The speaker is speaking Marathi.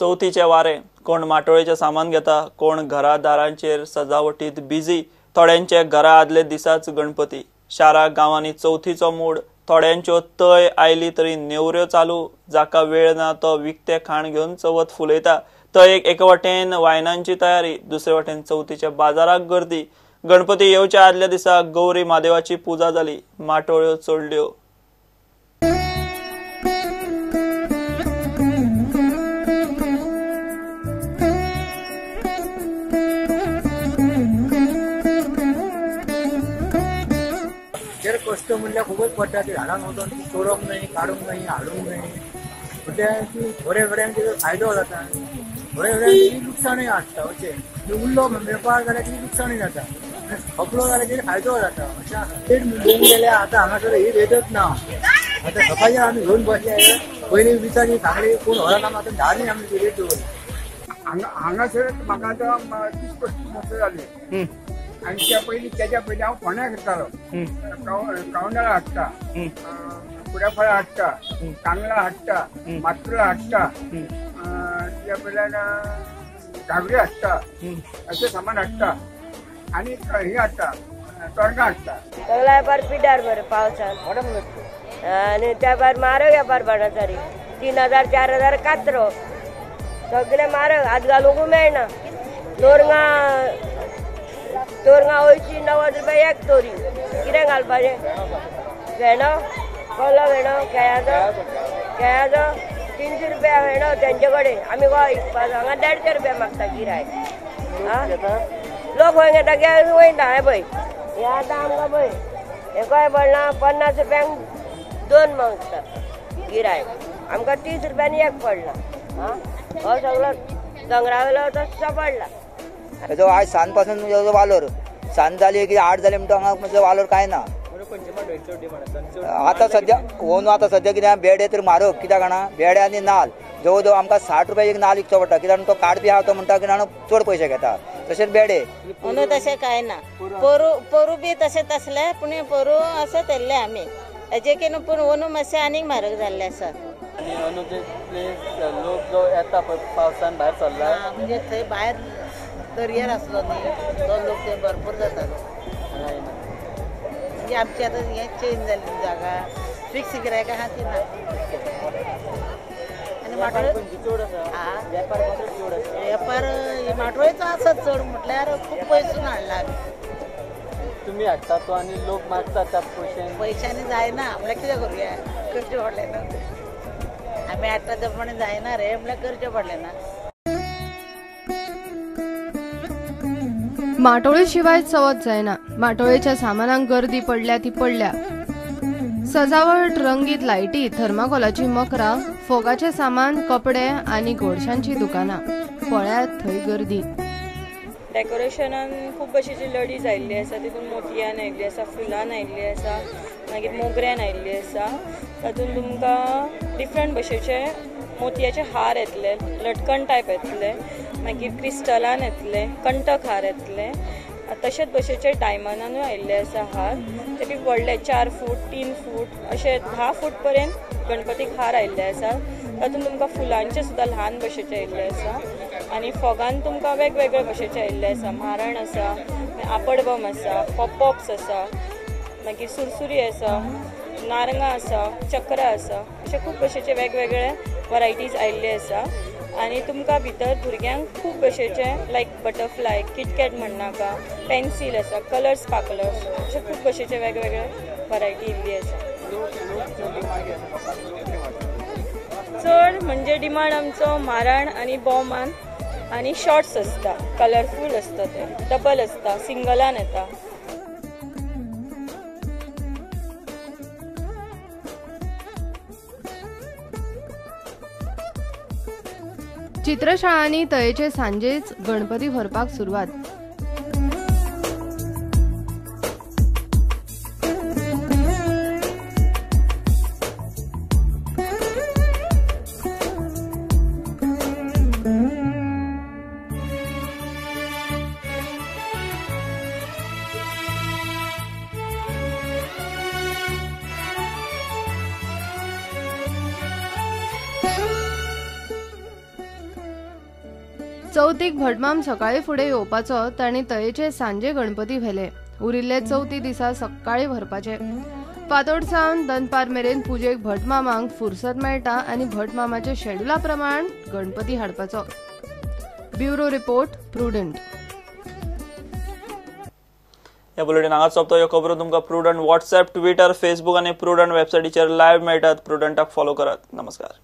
चवथीचे वारे कोण माटोळेचे सामान घेता, कोण घरा दारांचेर सजावटीत बिजी, थोड्यांचे घरा आदले दिसाच गणपती। शारा गावांनी चवथीचो मूड, थोड्यांच्यो तय आयली तरी नेवऱ्यो चालू, जाका वेळ ना तो विकते खाण घेवन चवथ फुलयता। तयेक एके वटेन वायनांची तयारी, दुसरे वटेन चवथीच्या बाजाराक गर्दी। गणपती येवच्या आदल्या दिसा गौरी महादेवाची पूजा जाली, माटोळ्यो चोडल्यो। कष्ट म्हणल्यार खूपच पडटा, ती झाडां वचून ती तोडूंक न्हय, काडूंक न्हय, हाडूंक न्हय। थोड्या थोड्यांक तेजो फायदो जाता, थोड्या थोड्यांक लुकसाणूय आसता। अशें उरलो वेपार जाल्यार ती लुकसाणूय जाता, खपलो जाल्यार तेजो फायदो जाता। अशें रेट घेवन गेल्यार आतां हांगासर ही रेटच ना। आतां सकाळी आमी घेवन बसले, पयलीं विचारी सांगली कोण व्हरना, आतां धा दीस आमी ती रेट दवरली। हांगासर म्हाका आतां 30 वर्सां जाली आणि त्याच्या पयलीं हांव फोंड्याक येतालो, कावंडळा हाडटा, कुड्याफळा हाडटा, कांगला हाडटा, मात्तुला हाडटा, त्या पयल्यान घागरी हाडटा, अशें सामान हाडटा आणि हे हाडटा, तोरंगां हाडटा। सगळा वेपार पिड्यार बरें पावसान, आणि त्या भायर म्हारग वेपार भाडाचारी 3000 4000 कातरो, सगळे म्हारग, हात घालूंक मेळना। तोरंगां 80-90 रुपया एक तोरी, कितें घालपाचें? भेंडो कोलो भेंडो केळ्याचो 300 रुपया भेंडो तेंचे कडेन, आमी गोंय विकपाचो, हांगा 150 रुपया मागता गिरायक। लोक खंय घेता गे वयता, हे पळय हे आतां आमकां पळय हे गोंय पडना 50 रुपयांक 2 मागता गिरायक, आमकां 30 रुपयांनी एक पडला। हो सगळो दोंगरा वयलो तसो पडला। जो आज सांज पासून जो वालोर सांज जाली की 8 जाले म्हणटा हांगा म्हणजे वालोर काय ना। आता सध्या हो न्हू, आता सध्या कितें बेडे तर म्हारग, कित्याक जाणा बेडे आनी नाल जवळ जवळ आमकां 60 रुपया एक नाल विकचो पडटा, कित्याक तो काडपी आहा तो म्हणटा की जाणा चड पयशे घेता। तशेंच बेडे अंदू तशें कांय ना, पोरू बी तशें तसले, पूण पोरू असो तेल्ले आमी हेजे की पूण अंदू मातशें आनीक म्हारग जाल्ले आसा। आनी अंदू जे प्लेस लोक जो येता पळय पावसान भायर सरला, म्हणजे थंय भायर दर्यार आसलो न्ही तो लोक थंय भरपूर जातालो। म्हणजे आमची आतां हें चेंज जाल्ली जागा, फिक्स गिरायक आहा ती ना। आनी वेपार माटोळेचो आसा चड म्हटल्यार खूब पयसून हाडला। तुमी हाडटा तो आनी लोक मागतात त्या पयशांनी जायना, म्हळ्यार कितें करुया, करचें पडलें ना। आमी हाडटा ते प्रमाणे जायना रे, म्हळ्यार करचें पडलें ना। माटोळे शिवाय चवथ जायना, माटोळेच्या सामानांक गर्दी पडल्या ती पडल्या। सजावट, रंगीत लायटी, थर्माकोलाची मकरा, फोगाचे सामान, कपडे आनी गोडशांची दुकानां, पळयात थंय गर्दी। डेकोरेशनान खूब भशेची लडीज आयिल्ली आसा, तितून मोतयान आयिल्ली आसा, फुलान आयिल्ली आसा, मागीर मोगऱ्यान आयिल्ली आसा। तातूंत तुमकां डिफरंट भशेचे मोतयाचे हार येतले, लटकन टायप येतले, मागीर क्रिस्टलान येतले, कंटक हार येतले, तशेंच भशेचे डायमंडानूय आयिल्ले आसा हार। ते बी व्हडले 4 फूट 3 फूट अशे 10 फूट पर्यंत गणपतीक हार आयिल्ले आसा। तातूंत तुमकां फुलांचे सुद्दां ल्हान भशेचे आयिल्ले आसा, आनी फोगान तुमकां वेगवेगळे भशेचे आयिल्ले आसा। म्हारण आसा, आपडबम आसा, पॉपॉप्स आसा, मागीर सुरसुरी आसा, नारंगां आसा, चक्रां आसा, अशे खूब भशेचे वेगवेगळे वरायटीज आयिल्ले आसा। आनी तुमकां भितर भुरग्यांक खूब भशेचे लायक बटरफ्लाय, किटकॅट म्हणनाका, पेन्सील आसा, कलर स्पार्कलर्स, अशे खूब भशेचे वेगवेगळे वरायटी इल्ली आसा। चड म्हणजे डिमांड आमचो म्हारण आनी बॉमान आनी शॉर्ट्स आसता, कलरफूल आसता, ते डबल आसता, सिंगलान येता। चित्रशाळांनी तयेचे सांजेच गणपती भरपाक सुरवात। चवथीक भटमाम सकाळी फुडें येवपाचो तांणी तयेचे सांजे गणपती व्हेले. उरिल्ले चवथी दिसा सकाळी भरपाचे. फातोड सावन दनपार मेरेन पुजेक भटमामांक फुरसत मेळटा आनी भटमामाच्या शेड्युला प्रमाण गणपती हाडपाचो. Bureau report prudent. ह्या बुलेटिन हांगाच सोंपता. ह्यो खबरो तुमकां प्रुडंट व्हॉट्सॲप, ट्विटर, फेसबूक आनी प्रुडंट वेबसायटीचेर लायव्ह मेळटात. प्रुडंटाक फॉलो करात. नमस्कार.